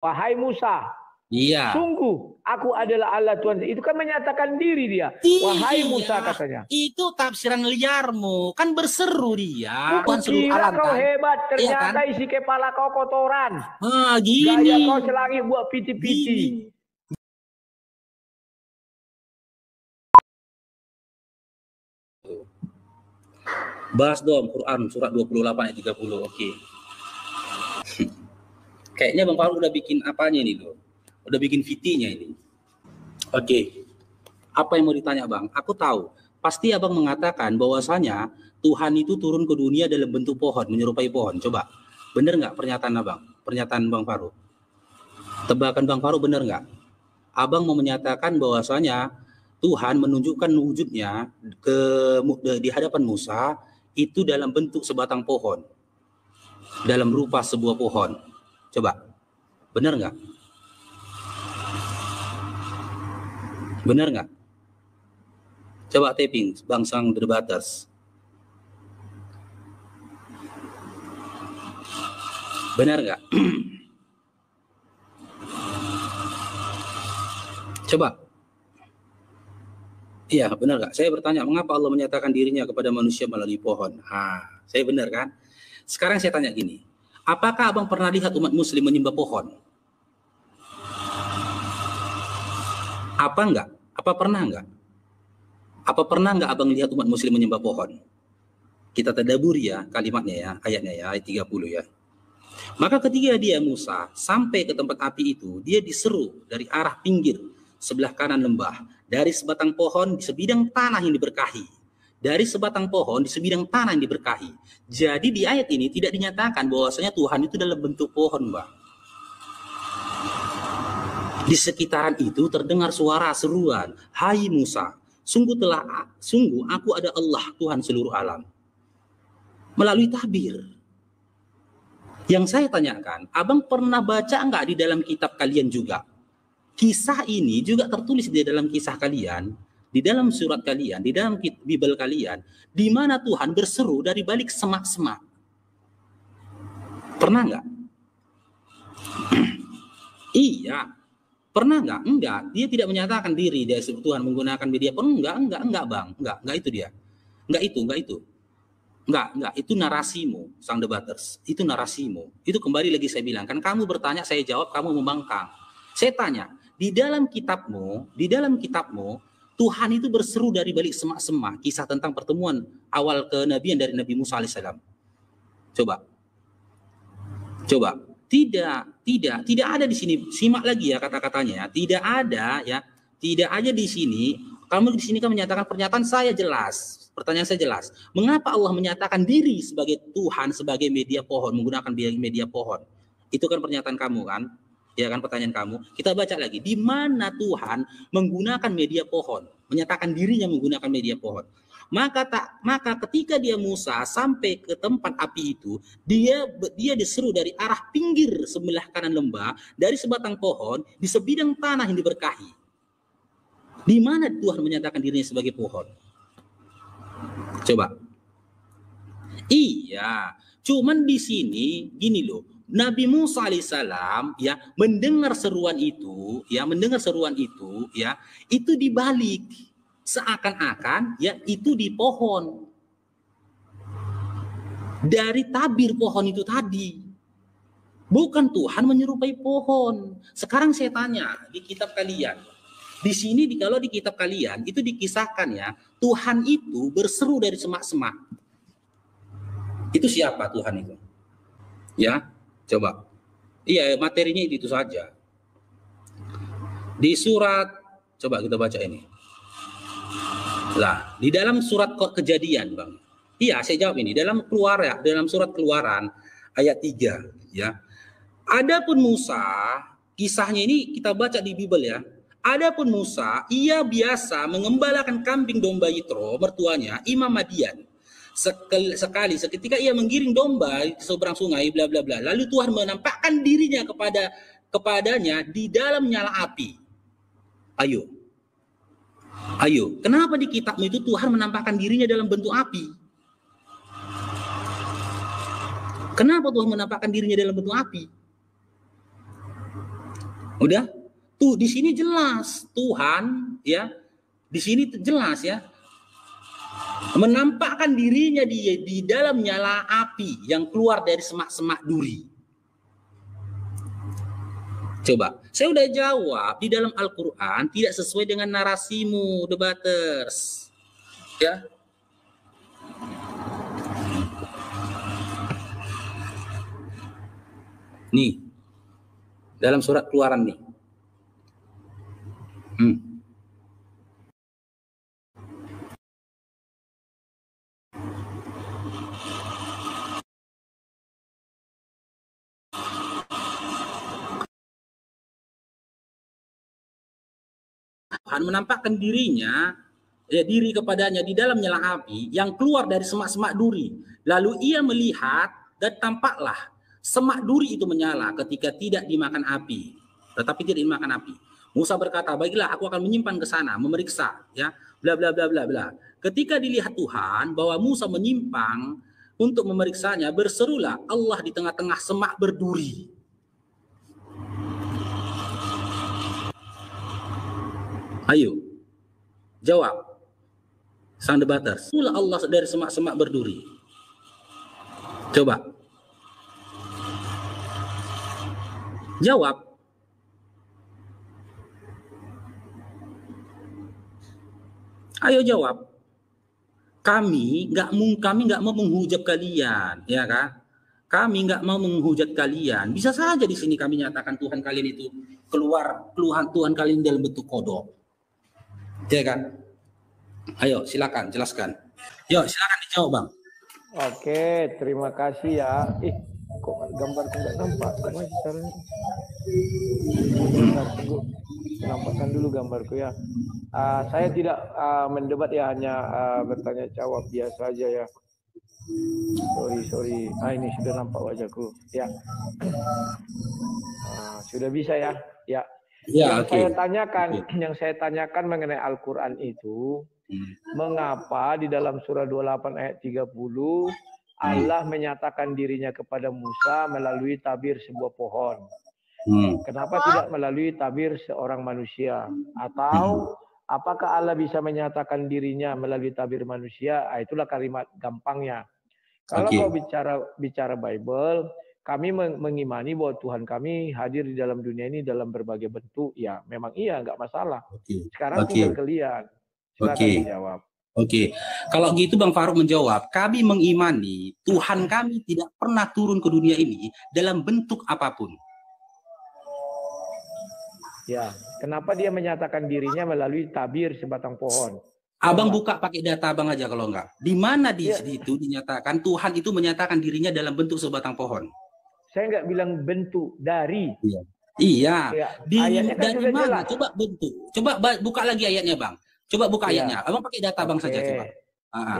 wahai Musa, Iya. sungguh aku adalah Allah Tuhan. Itu kan menyatakan diri dia. Wahai Musa katanya. Itu tafsiran liarmu. Kan berseru dia. Tuhan seluruh Kira alam kau kan? hebat, Iya ternyata kan? isi kepala kau kotoran. Gini. Gaya kau selangit buat piti-piti. Bahas dong Quran surat 28 ayat 30. Oke. Kayaknya Bang Faru udah bikin apanya ini loh. Udah bikin VT-nya ini. Oke. Apa yang mau ditanya Bang? Aku tahu. Pasti Abang mengatakan bahwasanya Tuhan itu turun ke dunia dalam bentuk pohon, menyerupai pohon. Coba. Benar nggak pernyataan Abang? Pernyataan Bang Faru? Tebakan Bang Faru benar nggak? Abang mau menyatakan bahwasanya Tuhan menunjukkan wujudnya di hadapan Musa itu dalam bentuk sebatang pohon. Dalam rupa sebuah pohon. Coba. Benar nggak? Benar nggak? Coba taping, Bang Sang Terbatas. Benar nggak? Coba. Iya, benar nggak? Saya bertanya, mengapa Allah menyatakan dirinya kepada manusia melalui pohon? Saya benar kan? Sekarang saya tanya gini, apakah Abang pernah lihat umat muslim menyembah pohon? Apa enggak? Apa pernah enggak? Apa pernah enggak Abang lihat umat muslim menyembah pohon? Kita tadaburi ya kalimatnya ya, ayatnya ya, ayat 30 ya. Maka ketika dia Musa sampai ke tempat api itu, dia diseru dari arah pinggir sebelah kanan lembah, dari sebatang pohon di sebidang tanah yang diberkahi. Dari sebatang pohon di sebidang tanah yang diberkahi. Jadi di ayat ini tidak dinyatakan bahwasanya Tuhan itu dalam bentuk pohon, Bang. Di sekitaran itu terdengar suara seruan, "Hai Musa, sungguh aku ada Allah Tuhan seluruh alam." Melalui tabir. Yang saya tanyakan, Abang pernah baca enggak di dalam kitab kalian juga? Kisah ini juga tertulis di dalam kisah kalian, di dalam surat kalian, di dalam Bible kalian, di mana Tuhan berseru dari balik semak-semak. Pernah enggak? Iya. Pernah enggak? Enggak. Dia tidak menyatakan diri dia Tuhan menggunakan media pun enggak Bang. Enggak itu dia. Enggak itu. Enggak, itu narasimu, Sang Debaters. Itu narasimu. Itu kembali lagi saya bilang, kan kamu bertanya, saya jawab, kamu membangkang. Saya tanya, di dalam kitabmu, Tuhan itu berseru dari balik semak-semak, kisah tentang pertemuan awal kenabian dari Nabi Musa alaihissalam. Coba. Tidak ada di sini. Simak lagi ya kata-katanya. Tidak ada di sini. Kamu di sini kan menyatakan pernyataan saya jelas. Pertanyaan saya jelas. Mengapa Allah menyatakan diri sebagai Tuhan, sebagai media pohon, menggunakan media pohon? Itu kan pernyataan kamu kan? Ya kan pertanyaan kamu. Kita baca lagi. Di mana Tuhan menggunakan media pohon? Menyatakan dirinya menggunakan media pohon. Maka ketika dia Musa sampai ke tempat api itu, dia diseru dari arah pinggir sebelah kanan lembah, dari sebatang pohon di sebidang tanah yang diberkahi. Di mana Tuhan menyatakan dirinya sebagai pohon? Coba. Iya, cuman di sini gini loh. Nabi Musa alaihissalam mendengar seruan itu, itu dibalik. Seakan-akan itu di pohon. Dari tabir pohon itu tadi. Bukan Tuhan menyerupai pohon. Sekarang saya tanya di kitab kalian. Di sini kalau di kitab kalian itu dikisahkan Tuhan itu berseru dari semak-semak. Itu siapa Tuhan itu? Ya, coba. Iya, materinya itu saja. Di surat, coba kita baca ini. Lah, di dalam surat Kejadian, Bang. Iya, saya jawab ini. Dalam surat Keluaran ayat 3, Adapun Musa, kisahnya ini kita baca di Bible ya. Adapun Musa, ia biasa mengembalakan kambing domba Yitro, mertuanya, Imam Madian. Seketika ia menggiring domba di seberang sungai, bla bla bla. Lalu Tuhan menampakkan dirinya kepadanya di dalam nyala api. Ayo, kenapa di kitabmu itu Tuhan menampakkan dirinya dalam bentuk api? Kenapa Tuhan menampakkan dirinya dalam bentuk api? Udah? Tuh di sini jelas Tuhan ya. Di sini jelas ya. Menampakkan dirinya di dalam nyala api yang keluar dari semak-semak duri. Coba, saya udah jawab di dalam Al-Quran tidak sesuai dengan narasimu, debaters. Ya. Nih, dalam surat Keluaran nih. Tuhan menampakkan dirinya, diri kepadanya di dalam nyala api yang keluar dari semak-semak duri. Lalu ia melihat dan tampaklah semak duri itu menyala ketika tidak dimakan api, tetapi tidak dimakan api. Musa berkata, baiklah aku akan menyimpan ke sana, memeriksa, ya, bla bla bla bla bla. Ketika dilihat Tuhan bahwa Musa menyimpang untuk memeriksanya, berserulah Allah di tengah-tengah semak berduri. Ayo, jawab, sang debaters. Itulah Allah dari semak-semak berduri. Coba, jawab. Ayo jawab. Kami nggak mau menghujat kalian, ya kan? Kami nggak mau menghujat kalian. Bisa saja di sini kami nyatakan Tuhan kalian itu keluar Tuhan kalian dalam bentuk kodok. Ya kan? Ayo silakan jelaskan. Yo silakan dijawab bang. Oke, terima kasih ya. Kok gambarku nggak nampak? Gimana caranya? Nampakkan dulu gambarku ya. Saya tidak mendebat ya, hanya bertanya jawab biasa aja ya. Sorry. Ini sudah nampak wajahku. Ya. Sudah bisa ya. Ya. Ya, yang saya tanyakan mengenai Al-Quran itu, mengapa di dalam surah 28 ayat 30 Allah menyatakan dirinya kepada Musa melalui tabir sebuah pohon? Kenapa tidak melalui tabir seorang manusia? Atau apakah Allah bisa menyatakan dirinya melalui tabir manusia? Itulah kalimat gampangnya. Kalau kau bicara Bible, kami mengimani bahwa Tuhan kami hadir di dalam dunia ini dalam berbagai bentuk. Ya, memang iya, nggak masalah. Sekarang tinggal kalian. Silakan dijawab. Oke, kalau gitu Bang Faruk menjawab, kami mengimani Tuhan kami tidak pernah turun ke dunia ini dalam bentuk apapun. Ya, kenapa dia menyatakan dirinya melalui tabir sebatang pohon? Abang buka pakai data abang aja kalau enggak. Di mana di situ dinyatakan Tuhan itu menyatakan dirinya dalam bentuk sebatang pohon? Saya nggak bilang bentuk, dari. Iya. Ya, dari mana? Jelas. Coba bentuk. Coba buka lagi ayatnya bang. Coba buka ayatnya. Abang pakai data abang saja coba.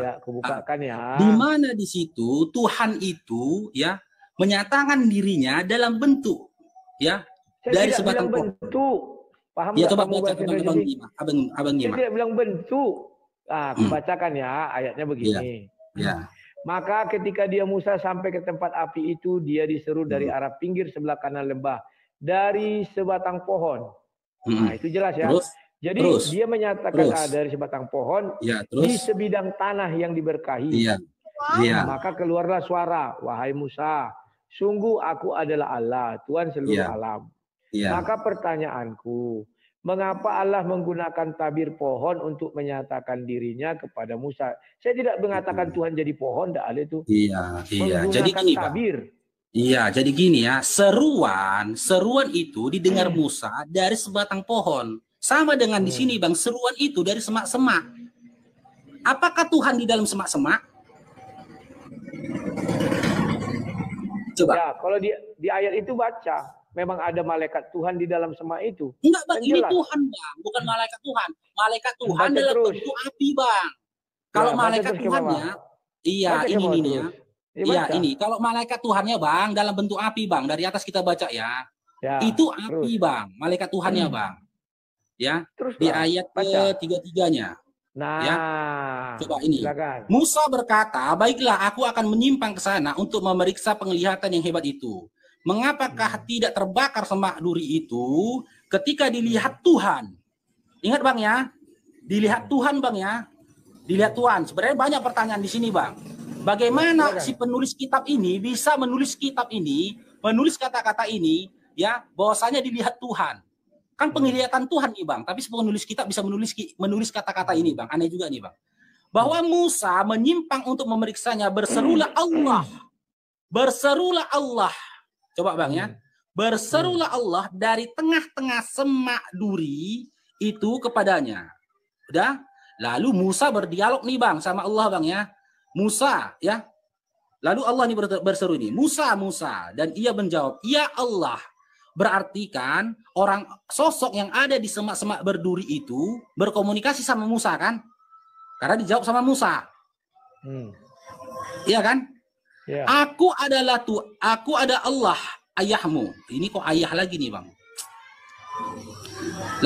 Ya, aku bukakan ya. Di mana di situ Tuhan itu ya menyatakan dirinya dalam bentuk ya dari sebatang pohon. Bentuk. Paham ya coba baca abang nyimak. Saya tidak bilang bentuk. Aku bacakan ya, ayatnya begini. Ya. Maka ketika dia Musa sampai ke tempat api itu, dia diseru dari arah pinggir sebelah kanan lembah dari sebatang pohon. Nah, itu jelas ya. Jadi dia menyatakan dari sebatang pohon di sebidang tanah yang diberkahi. Maka keluarlah suara, wahai Musa, sungguh aku adalah Allah, Tuhan seluruh alam. Maka pertanyaanku, mengapa Allah menggunakan tabir pohon untuk menyatakan dirinya kepada Musa? Saya tidak mengatakan Tuhan jadi pohon, tidak ada itu. Jadi gini, tabir. Jadi gini ya, seruan itu didengar Musa dari sebatang pohon. Sama dengan di sini bang, seruan itu dari semak-semak. Apakah Tuhan di dalam semak-semak? Coba. Ya, kalau di ayat itu baca. Memang ada malaikat Tuhan di dalam semak itu. Enggak bang, ini Tuhan bang, bukan malaikat Tuhan. Malaikat Tuhan dalam bentuk api bang. Kalau malaikat Tuhannya, ini ya. Iya ini. Kalau malaikat Tuhannya bang dalam bentuk api bang, dari atas kita baca ya. Itu api bang, malaikat Tuhannya bang. Ya. Di ayat ke-33-nya. Nah, ya. Coba ini. Silakan. Musa berkata, baiklah aku akan menyimpang ke sana untuk memeriksa penglihatan yang hebat itu. mengapakah tidak terbakar semak duri itu ketika dilihat Tuhan? Ingat Bang ya, dilihat Tuhan Bang ya, dilihat Tuhan. Sebenarnya banyak pertanyaan di sini Bang. Bagaimana si penulis kitab ini bisa menulis kitab ini, menulis kata-kata ini, ya, bahwasanya dilihat Tuhan. Kan penglihatan Tuhan nih Bang, tapi si penulis kitab bisa menulis kata-kata ini Bang. Aneh juga nih Bang. Bahwa Musa menyimpang untuk memeriksanya, berserulah Allah. Berserulah Allah. Coba Bang ya. Berserulah Allah dari tengah-tengah semak duri itu kepadanya. Udah? Lalu Musa berdialog nih Bang sama Allah Bang ya. Musa ya. Lalu Allah nih berseru ini. Musa, Musa. Dan ia menjawab, ya Allah. Berarti kan orang sosok yang ada di semak-semak berduri itu berkomunikasi sama Musa kan? Karena dijawab sama Musa. Iya kan? Yeah. Aku ada Allah, ayahmu. Ini kok ayah lagi nih Bang.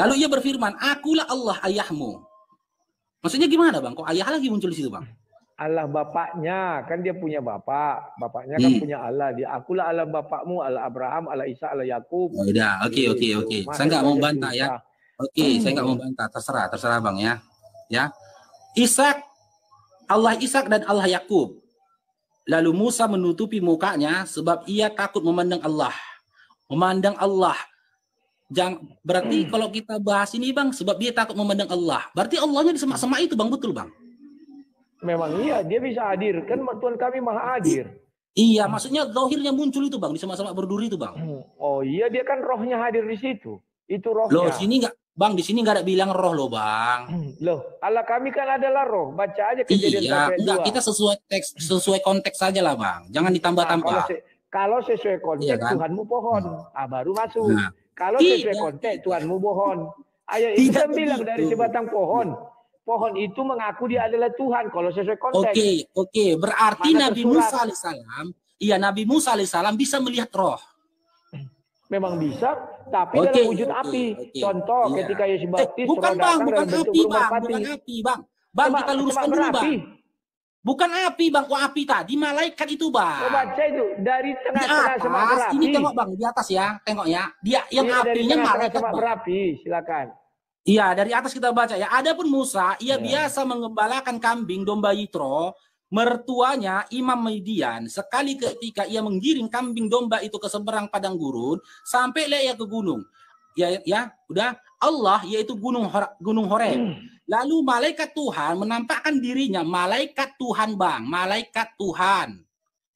Lalu ia berfirman, akulah Allah ayahmu. Maksudnya gimana Bang? Kok ayah lagi muncul di situ Bang? Allah bapaknya, kan dia punya bapak. Bapaknya kan punya Allah. Dia, akulah Allah bapakmu, Allah Abraham, Allah Isa, Allah Yakub. Udah, oke. Saya nggak mau bantah ya. Oke, saya nggak mau bantah. Terserah Bang ya. Ya. Ishak, Allah Ishak dan Allah Yakub. Lalu Musa menutupi mukanya sebab ia takut memandang Allah. Memandang Allah. Berarti kalau kita bahas ini Bang, sebab dia takut memandang Allah. Berarti Allahnya di semak-semak itu Bang, betul Bang? Memang iya, dia bisa hadir. Kan Tuhan kami maha hadir. Iya, maksudnya zahirnya muncul itu Bang, di semak-semak berduri itu Bang. Oh iya, dia kan rohnya hadir di situ. Itu rohnya. Loh, sini nggak, Bang, di sini nggak ada bilang roh loh Bang. Loh, Allah kami kan adalah roh. Baca aja Kejadian iya, enggak, kita sesuai teks, sesuai konteks saja lah Bang. Jangan ditambah-tambah. Kalau sesuai konteks iya, kan? Tuhanmu pohon. Baru masuk. Nah, kalau sesuai konteks Tuhanmu pohon. Ayo, itu bilang dari sebatang pohon. Pohon itu mengaku dia adalah Tuhan kalau sesuai konteks. Oke. Berarti Nabi Musa alaihissalam, Nabi Musa alaihissalam bisa melihat roh. Memang bisa, tapi dalam wujud api. Contoh ketika Yesus baptis, bukan Bang, bukan api Bang, bukan api Bang. Bang, kita luruskan dulu Bang. Bukan api Bang, kok api tadi malaikat itu Bang. Baca itu dari tengah-tengah semak berapi. Ini tengok Bang, di atas ya, tengok ya. Dia yang apinya malaikat semak berapi, silakan. Iya, dari atas kita baca ya. Adapun Musa, ia biasa mengembalakan kambing domba Yitro, mertuanya Imam Midian. Sekali ketika ia menggiring kambing domba itu ke seberang padang gurun, sampailah ia ke gunung. Ya, udah. Allah yaitu gunung Horeb. Lalu malaikat Tuhan menampakkan dirinya, malaikat Tuhan Bang, malaikat Tuhan.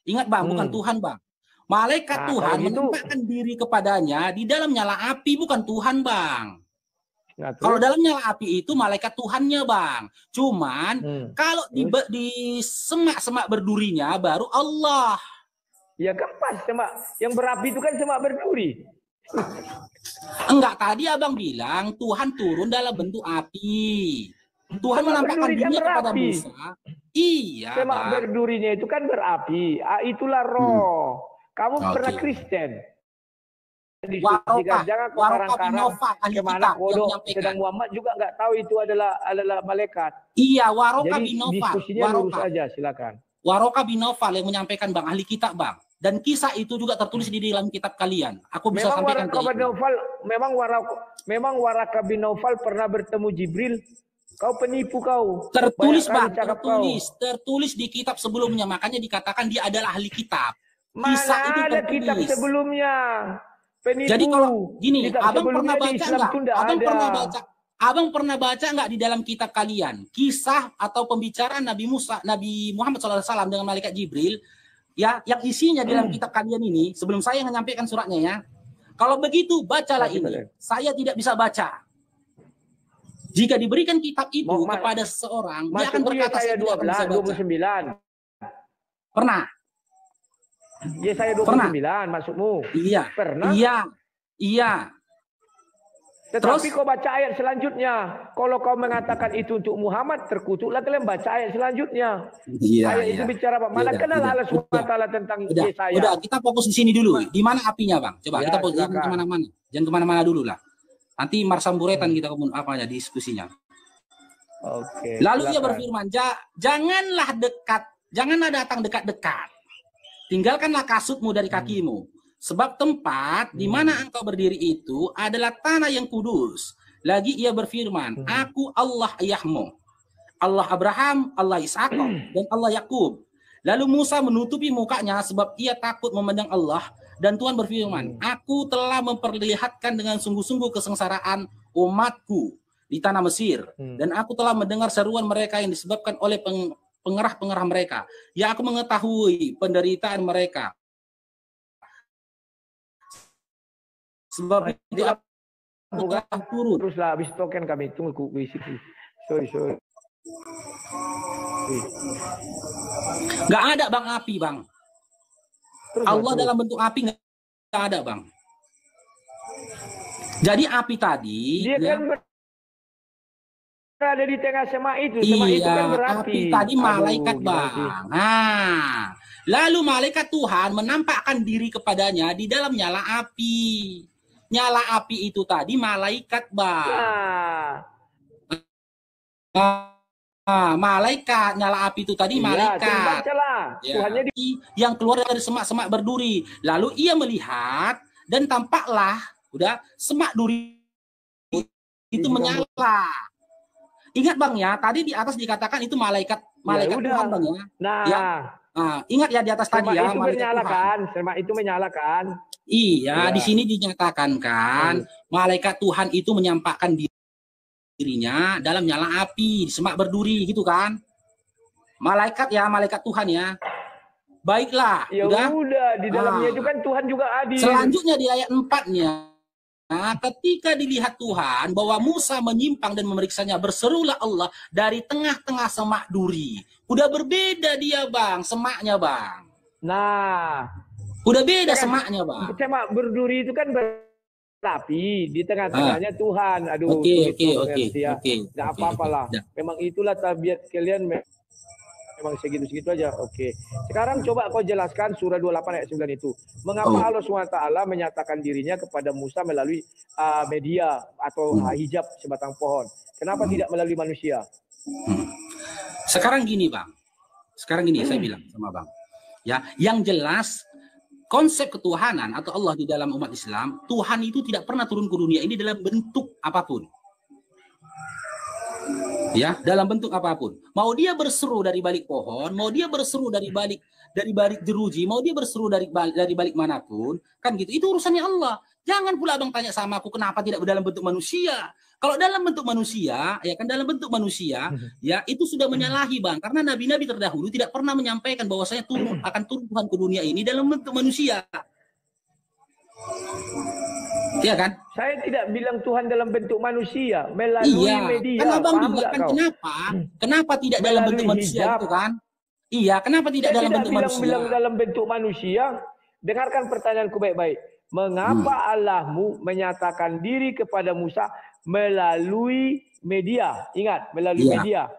Ingat Bang, bukan Tuhan Bang. Malaikat Tuhan menampakkan diri kepadanya di dalam nyala api, bukan Tuhan Bang. Kalau dalam nyala api itu malaikat Tuhannya Bang. Cuman kalau di semak-semak berdurinya baru Allah. Ya kan pas semak. Yang berapi itu kan semak berduri. Enggak, tadi Abang bilang Tuhan turun dalam bentuk api. Tuhan menampakkan dirinya kepada Musa. Iya. Semak berdurinya itu kan berapi. Itulah roh. Kamu pernah Kristen? Jangan karang-karang kemana kodok. Sedang Muhammad juga nggak tahu itu adalah malaikat. Iya, Waroka bin Nawfal. Diskusinya lurus aja, silakan. Waroka bin Nawfal yang menyampaikan Bang, ahli kitab Bang. Dan kisah itu juga tertulis di dalam kitab kalian. Aku bisa sampaikan ke itu. Memang Waraka bin Nawfal pernah bertemu Jibril. Kau penipu kau. Tertulis Bang, tertulis di kitab sebelumnya. Makanya dikatakan dia adalah ahli kitab. Kisah Mana itu ada kitab sebelumnya? Penipu. Jadi kalau gini, Abang pernah baca enggak? Abang pernah baca enggak di dalam kitab kalian kisah atau pembicaraan Nabi Muhammad SAW dengan malaikat Jibril ya, yang isinya di dalam kitab kalian ini, sebelum saya menyampaikan suratnya ya. Kalau begitu bacalah ini. Saya tidak bisa baca. Jika diberikan kitab itu kepada seseorang, dia akan berkata saya tidak bisa baca. 29. Pernah. Yesaya 29 maksudmu? Iya. Pernah? Iya. Tetapi kau baca ayat selanjutnya. Kalau kau mengatakan itu untuk Muhammad, terkutuklah kalian baca ayat selanjutnya. Iya. Ayat itu bicara apa? Mana kenal Allah SWT tentang Yesaya? Udah, kita fokus di sini dulu. Di mana apinya Bang? Coba kita fokus kemana-mana. Jangan kemana-mana dulu lah. Nanti marsamburetan kita diskusinya. Oke. Lalu ia berfirman, janganlah datang dekat-dekat. Tinggalkanlah kasutmu dari kakimu. Sebab tempat di mana engkau berdiri itu adalah tanah yang kudus. Lagi ia berfirman, aku Allah ayahmu, Allah Abraham, Allah Ishak, dan Allah Yakub. Lalu Musa menutupi mukanya sebab ia takut memandang Allah. Dan Tuhan berfirman, aku telah memperlihatkan dengan sungguh-sungguh kesengsaraan umatku di tanah Mesir. Dan aku telah mendengar seruan mereka yang disebabkan oleh pengerah-pengerah mereka. Ya, aku mengetahui penderitaan mereka. Sebab itu aku telah turun. Teruslah, habis token kami. Tunggu, sorry. Nggak ada bang api bang. Allah dalam bentuk api nggak ada bang. Jadi api tadi dia kan berada di tengah semak itu. Iya, semak itu kan berapi. api tadi malaikat bang. Nah, lalu malaikat Tuhan menampakkan diri kepadanya di dalam nyala api. Nyala api itu tadi malaikat bang. Malaikat, nyala api itu tadi malaikat. Tuhannya yang keluar dari semak-semak berduri. Lalu ia melihat dan tampaklah semak duri itu menyala. Ingat bang ya, tadi di atas dikatakan itu malaikat Tuhan bang ya. Ingat ya di atas tadi ya, semak itu menyalakan. Iya, di sini dinyatakan kan, malaikat Tuhan itu menyampaikan dirinya dalam nyala api, semak berduri gitu kan. Malaikat Tuhan ya. Baiklah, udah di dalamnya itu kan Tuhan juga hadir. Selanjutnya di ayat 4-nya, ketika dilihat Tuhan bahwa Musa menyimpang dan memeriksanya, berserulah Allah dari tengah-tengah semak duri. Udah berbeda dia bang, semaknya bang. Nah, udah beda semaknya bang. Semak berduri itu kan tapi di tengah-tengahnya Tuhan. Aduh, Oke. Tidak apa-apalah. Memang itulah tabiat kalian. Memang segitu-segitu aja. Oke. Sekarang coba kau jelaskan surah 28 ayat 9 itu. Mengapa Allah SWT menyatakan dirinya kepada Musa melalui media atau hijab sebatang pohon? Kenapa tidak melalui manusia? Sekarang gini bang. Saya bilang sama bang. Ya, yang jelas konsep ketuhanan atau Allah di dalam umat Islam, Tuhan itu tidak pernah turun ke dunia ini dalam bentuk apapun. Ya, dalam bentuk apapun. Mau dia berseru dari balik pohon, mau dia berseru dari balik jeruji, mau dia berseru dari balik manapun, kan gitu. Itu urusannya Allah. Jangan pula abang tanya sama aku kenapa tidak dalam bentuk manusia. Kalau dalam bentuk manusia, ya itu sudah menyalahi bang. Karena nabi-nabi terdahulu tidak pernah menyampaikan bahwasanya akan turun Tuhan ke dunia ini dalam bentuk manusia. Iya kan? Saya tidak bilang Tuhan dalam bentuk manusia, melalui media. Kan abang juga kan kenapa tidak dalam bentuk manusia itu kan? Iya, kenapa tidak dalam bentuk manusia? Bilang dalam bentuk manusia. Dengarkan pertanyaanku baik-baik. Mengapa Allahmu menyatakan diri kepada Musa melalui media? Ingat, melalui media.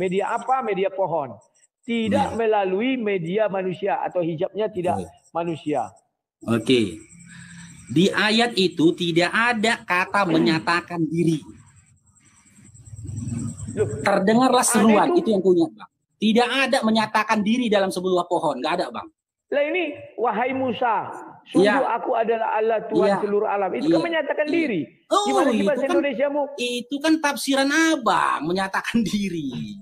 Media apa? Media pohon. Tidak melalui media manusia atau hijabnya tidak manusia. Oke. Di ayat itu tidak ada kata menyatakan diri. Terdengarlah seruan, itu yang punya bang. Tidak ada menyatakan diri dalam sebuah pohon, nggak ada bang. Lah ini, wahai Musa, sungguh aku adalah Allah Tuhan seluruh alam. Itu kan menyatakan diri. Gimana sih bahasa Indonesiamu? Itu kan tafsiran abang, menyatakan diri.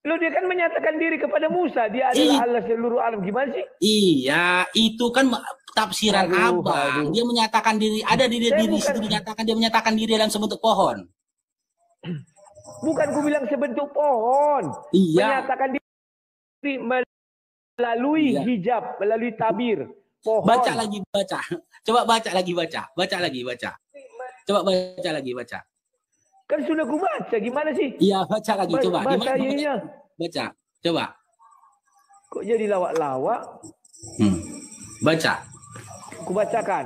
Loh, dia kan menyatakan diri kepada Musa, dia adalah Allah seluruh alam. Gimana sih? Iya, itu kan tafsiran abang. Dia menyatakan diri, ada diri situ dinyatakan, dia menyatakan diri dalam sebentuk pohon. Bukan ku bilang sebentuk pohon. Menyatakan diri melalui hijab, melalui tabir pohon. Baca lagi. Coba baca lagi. Coba baca lagi. Kan sudah ku baca, gimana sih? Iya, baca lagi, coba. Baca, coba. Kok jadi lawak-lawak? Baca. Ku bacakan.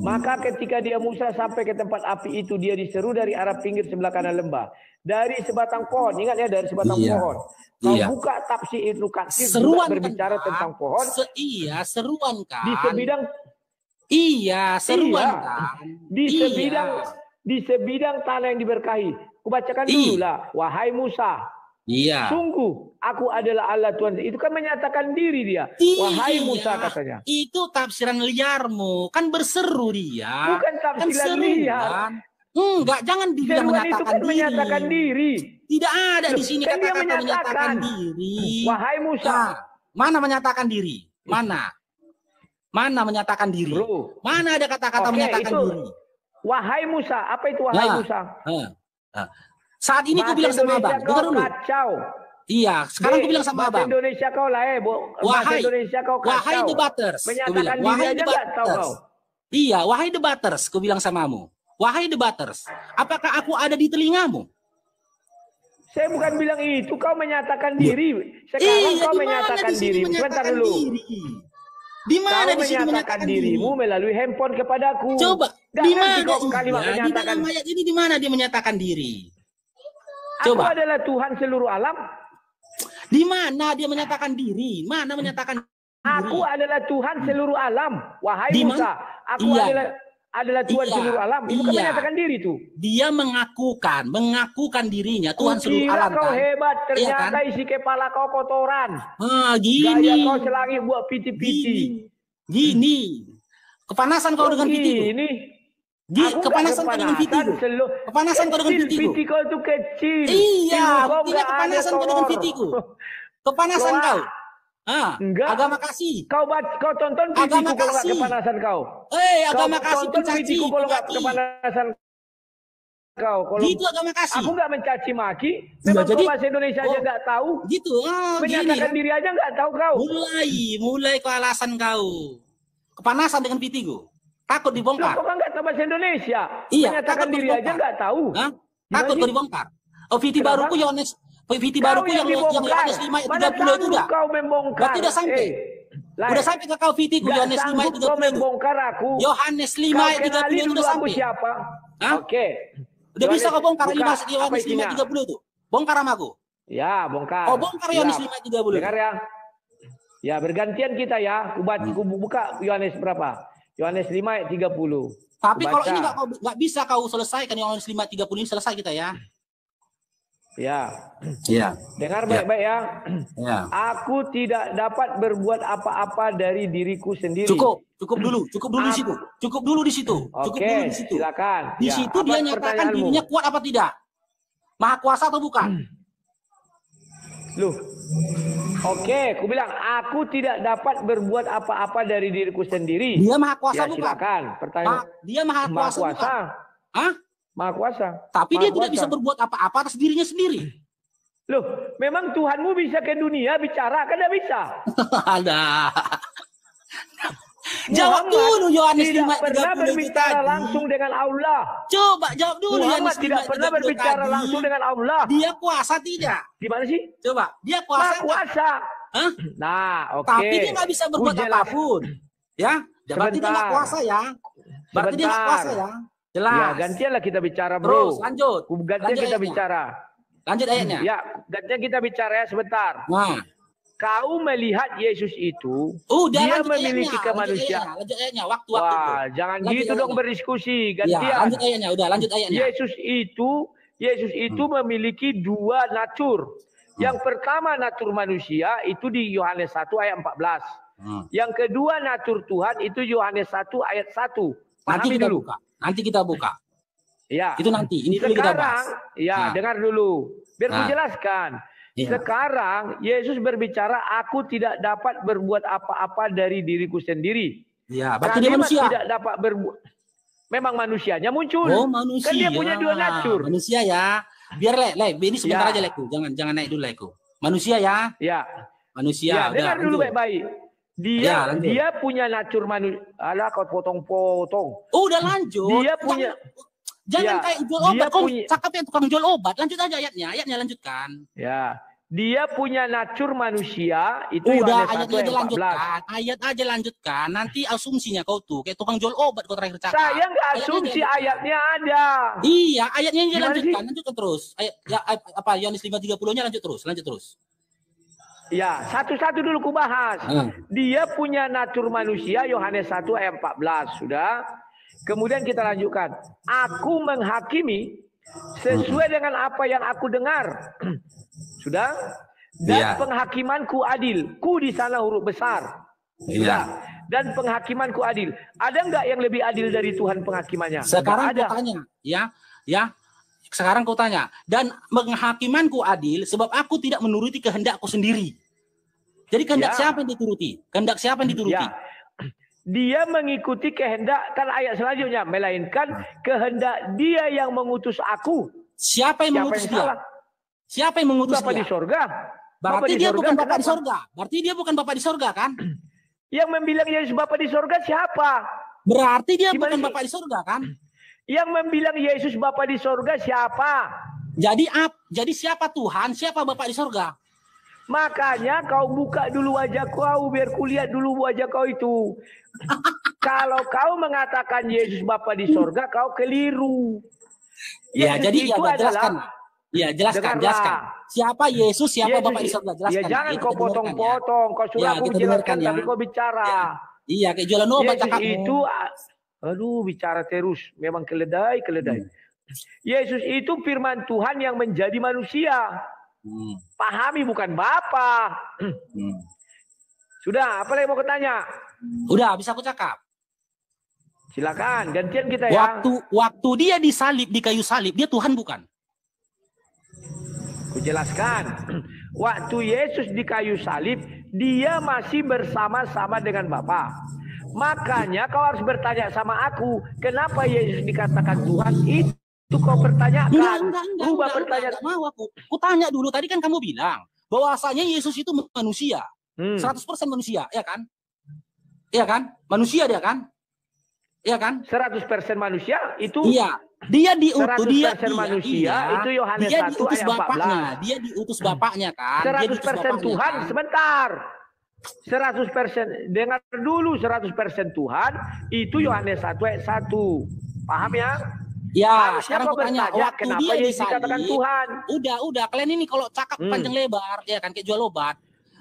Maka ketika dia Musa sampai ke tempat api itu, dia diseru dari arah pinggir sebelah kanan lembah. Dari sebatang pohon, ingat ya, dari sebatang pohon. Kau buka tafsir Ibnu Katsir juga berbicara tentang pohon. Seruan kan. Seruan kan. Di sebidang tanah yang diberkahi. Kubacakan dulu lah. Wahai Musa. Iya. Sungguh, aku adalah Allah Tuhan. Itu kan menyatakan diri dia. Wahai Musa katanya. Itu tafsiran liarmu. Kan berseru dia. Bukan tafsiran liar. Kan? Enggak, jangan dibilang itu kan menyatakan diri. Tidak ada di sini kan kata-kata menyatakan diri. Wahai Musa. Nah, mana menyatakan diri? Mana? Mana menyatakan diri? Bro. Mana ada kata-kata menyatakan diri? Wahai Musa, apa itu wahai Musa? Saat ini aku bilang sama Abang, dengar dulu. Kacau. Iya, sekarang aku bilang sama Abang. Indonesia kau lah wahai Indonesia kau kacau. Wahai debaters. Menyatakan diri aja enggak tahu kau. Iya, wahai debaters, aku bilang samamu. Wahai debaters, apakah aku ada di telingamu? Saya bukan bilang itu, kau menyatakan diri. Sekarang kau menyatakan diri. Sebentar dulu. Di mana kau menyatakan dirimu melalui handphone kepadaku? Coba, di mana kalimat menyatakan di dalam ayat ini di mana dia menyatakan diri? Coba. Aku adalah Tuhan seluruh alam. Di mana dia menyatakan diri? Mana menyatakan diri? Aku adalah Tuhan seluruh alam. Wahai Musa, aku adalah Tuhan seluruh alam. Itu kan menyatakan diri tuh. Dia mengakukan dirinya Tuhan seluruh alam. Kau hebat, ternyata isi kepala kau kotoran. Gini. Gaya kau selagi buat piti-piti. Gini. Kepanasan kau dengan pitiku. Kepanasan kau dengan pitiku. Kepanasan kau dengan pitiku. Piti kau itu kecil. Iya, kepanasan kau dengan pitiku. Kepanasan kau. Enggak. Agama kasih. Kau tonton pitiku kalau enggak kepanasan kau. Agama kasih tonton pitiku kalau enggak kepanasan kau. Kalau gitu agama kasih. Aku enggak mencaci maki. Memang jadi, bahasa Indonesia aja enggak tahu. Gitu. Menyatakan diri aja enggak tahu kau. Mulai kau alasan kau. Kepanasan dengan pitiku. Takut dibongkar. Kau kan enggak tahu bahasa Indonesia. Iya, menyatakan diri aja enggak tahu. Takut kau dibongkar. Viti baruku Yohanes. Viti baruku yang Yohanes 5 ayat 30 itu udah. Kau membongkar. Berarti udah sampai. Udah sampai ke kau Viti Yohanes 5 ayat 30. Kau membongkar aku. Yohanes 5 ayat 30 itu udah sampai. Siapa? Oke. Udah bisa kau bongkar Yohanes 5 ayat 30 itu. Bongkar sama aku. Ya, bongkar. Oh, bongkar Yohanes 5 ayat 30. Dengar ya. Ya, bergantian kita ya. Ku buka Yohanes berapa? Yohanes 5 ayat 30. Tapi kalau ini enggak bisa kau selesaikan Yohanes 5 ayat 30 ini selesai kita ya. Ya. Ya. Dengar baik-baik ya. Ya. Aku tidak dapat berbuat apa-apa dari diriku sendiri. Cukup dulu di situ. Cukup dulu di situ. Oke, silakan. Di situ dia nyatakan dirinya kuat apa tidak? Maha kuasa atau bukan? Loh. Oke, aku bilang aku tidak dapat berbuat apa-apa dari diriku sendiri. Dia maha kuasa ya, bukan? Silakan. Pertanyaan. Dia maha kuasa. Bukan? Hah? Maha kuasa. Tapi dia tidak bisa berbuat apa-apa atas dirinya sendiri. Loh, memang Tuhanmu bisa ke dunia bicara? Kan tidak bisa. Ada. Jawab dulu Yohanes 5:30 tidak pernah berbicara langsung dengan Allah. Coba jawab dulu Yohanes tidak pernah berbicara langsung dengan Allah. Dia kuasa tidak? Gimana sih? Coba, dia kuasa. Maha kuasa. Hah? Nah, oke. Tapi dia nggak bisa berbuat apapun. Ya, berarti dia nggak kuasa ya. Berarti dia nggak kuasa ya. Jelas. Ya, gantianlah kita bicara, bro. Terus, lanjut. Gantian kita bicara. Lanjut ayatnya. Ya, gantian kita bicara ya sebentar. Nah. Kau melihat Yesus itu, dia memiliki kemanusiaan. Lanjut ayatnya, waktu. Wah, jangan gitu dong berdiskusi. Gantian. Ya, lanjut ayatnya, udah lanjut ayatnya. Yesus itu memiliki dua natur. Yang pertama natur manusia itu di Yohanes 1 ayat 14. Yang kedua natur Tuhan itu Yohanes 1 ayat 1. Nanti kita buka. Nanti kita buka. Ya. Itu nanti. Ini dulu kita bahas. Ya, dengar dulu. Biar ku jelaskan. Ya. Sekarang Yesus berbicara, aku tidak dapat berbuat apa-apa dari diriku sendiri. Ya, berarti dia manusia. Tidak dapat berbuat. Memang manusianya muncul. Oh, manusia. Kan dia punya dua natur. Manusia ya. Biar ini sebentar aja Leku. Jangan naik dulu Leku. Manusia ya. Ya. Manusia. Ya, dengar dulu baik-baik. Dia punya natur manusia. Alah, kau potong-potong. Udah lanjut. Dia punya. Jangan kayak jual obat. Kau cakapnya tukang jual obat. Lanjut aja ayatnya. Ayatnya lanjutkan. Ya. Dia punya natur manusia. Itu udah ayat aja lanjutkan. Ayat aja lanjutkan. Nanti asumsinya kau tuh kayak tukang jual obat kau terakhir cakap. Saya nggak asumsi, ayatnya ada. Iya, ayatnya aja lanjutkan. Lanjutkan terus. Yohanes 5:30-nya lanjut terus. Ya, satu-satu dulu ku bahas. Dia punya natur manusia, Yohanes 1 ayat 14. Sudah. Kemudian kita lanjutkan. Aku menghakimi sesuai dengan apa yang aku dengar. Sudah? Dan penghakimanku adil. Ku di sana huruf besar. Sudah? Dan penghakimanku adil. Ada nggak yang lebih adil dari Tuhan penghakimannya? Sekarang aku tanya, ya. Sekarang kau tanya. Dan penghakimanku adil sebab aku tidak menuruti kehendakku sendiri. Jadi kehendak siapa yang dituruti? Kehendak siapa yang dituruti? Ya. Dia mengikuti kehendak, kan ayat selanjutnya, melainkan kehendak dia yang mengutus aku. Siapa yang mengutus dia? Salah? Siapa yang mengutus Bapa dia? di sorga. Berarti dia bukan Bapa di sorga. Berarti dia bukan Bapa di sorga, kan? Yang membilang Yesus Bapa di sorga siapa? Berarti dia bukan Bapa di sorga, kan? Yang membilang Yesus Bapa di sorga siapa? Jadi siapa Tuhan? Siapa Bapa di sorga? Makanya kau buka dulu wajah kau biar kulihat dulu wajah kau itu. Kalau kau mengatakan Yesus Bapa di sorga, kau keliru. Ya, jadi jelaskan. Ya, jelaskan. Siapa Yesus, siapa Bapa di sorga? Jelaskan. Ya, jangan kau potong-potong. Kau suruh aku menjelaskan, tapi kau bicara. Iya, kayak jualan obat. Yesus itu, bicara terus. Memang keledai. Yesus itu firman Tuhan yang menjadi manusia. Pahami, bukan Bapa. Sudah, apa lagi mau kutanya? Udah, bisa aku cakap. Silakan, gantian kita ya. Waktu dia disalib di kayu salib, dia Tuhan bukan? Kujelaskan. Waktu Yesus di kayu salib, dia masih bersama-sama dengan Bapa. Makanya kau harus bertanya sama aku, kenapa Yesus dikatakan Tuhan? Itu kau pertanyakan. Enggak mau aku. Ku tanya dulu, tadi kan kamu bilang bahwasanya Yesus itu manusia. 100% manusia, ya kan? Iya kan? Manusia dia kan? Iya kan? 100% manusia itu. Iya. Dia diutus, 100% manusia itu Yohanes 1 ayat 14. Dia diutus bapaknya kan? 100% Tuhan, kan? Sebentar. 100%, dengar dulu, 100% Tuhan itu Yohanes 1 ayat 1. Paham ya? Ya, sekarang aku tanya, waktu kenapa dia Yesus dikatakan Tuhan? Udah, kalian ini kalau cakap panjang lebar, ya kan, kayak jual obat.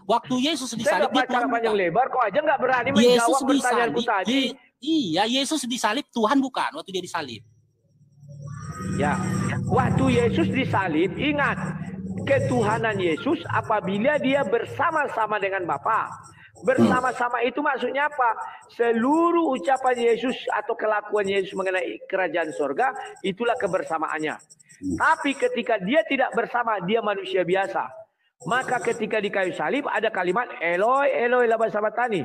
Waktu Yesus disalib, dia Tuhan panjang lebar, kok aja nggak berani Yesus menjawab pertanyaanku tadi. Iya, Yesus disalib, Tuhan bukan waktu dia disalib. Ya, waktu Yesus disalib, ingat, ketuhanan Yesus apabila dia bersama-sama dengan Bapa. Bersama-sama itu maksudnya apa? Seluruh ucapan Yesus atau kelakuan Yesus mengenai kerajaan sorga, itulah kebersamaannya. Tapi ketika dia tidak bersama, dia manusia biasa. Maka ketika di kayu salib ada kalimat Eloi, Eloi lama sabachthani.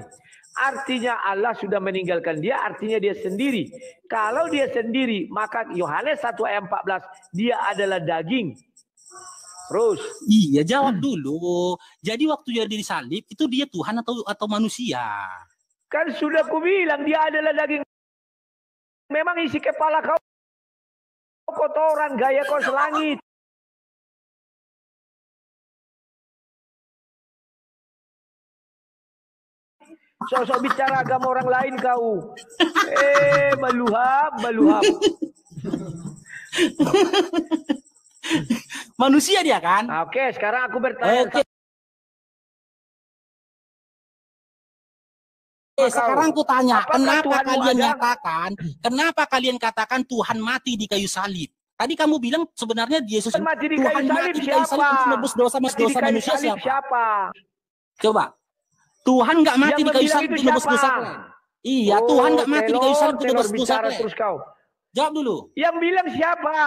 Artinya Allah sudah meninggalkan dia, artinya dia sendiri. Kalau dia sendiri, maka Yohanes 1 ayat 14, dia adalah daging. Terus. Iya, jawab dulu. Jadi waktu dia disalib, itu dia Tuhan atau manusia? Kan sudah ku bilang dia adalah daging. Memang isi kepala kau kotoran, gaya kau selangit. Sosok bicara agama orang lain kau. Baluhab. Manusia dia kan? Oke, sekarang aku bertanya. Sekarang aku tanya, kenapa kalian katakan Tuhan mati di kayu salib? Tadi kamu bilang sebenarnya Yesus mati di kayu salib siapa? Untuk menebus dosa manusia siapa? Coba. Tuhan nggak mati di kayu salib untuk menebus dosa kalian. Iya, Tuhan nggak mati di kayu salib untuk menebus dosa kalian. Jawab dulu. Yang bilang siapa?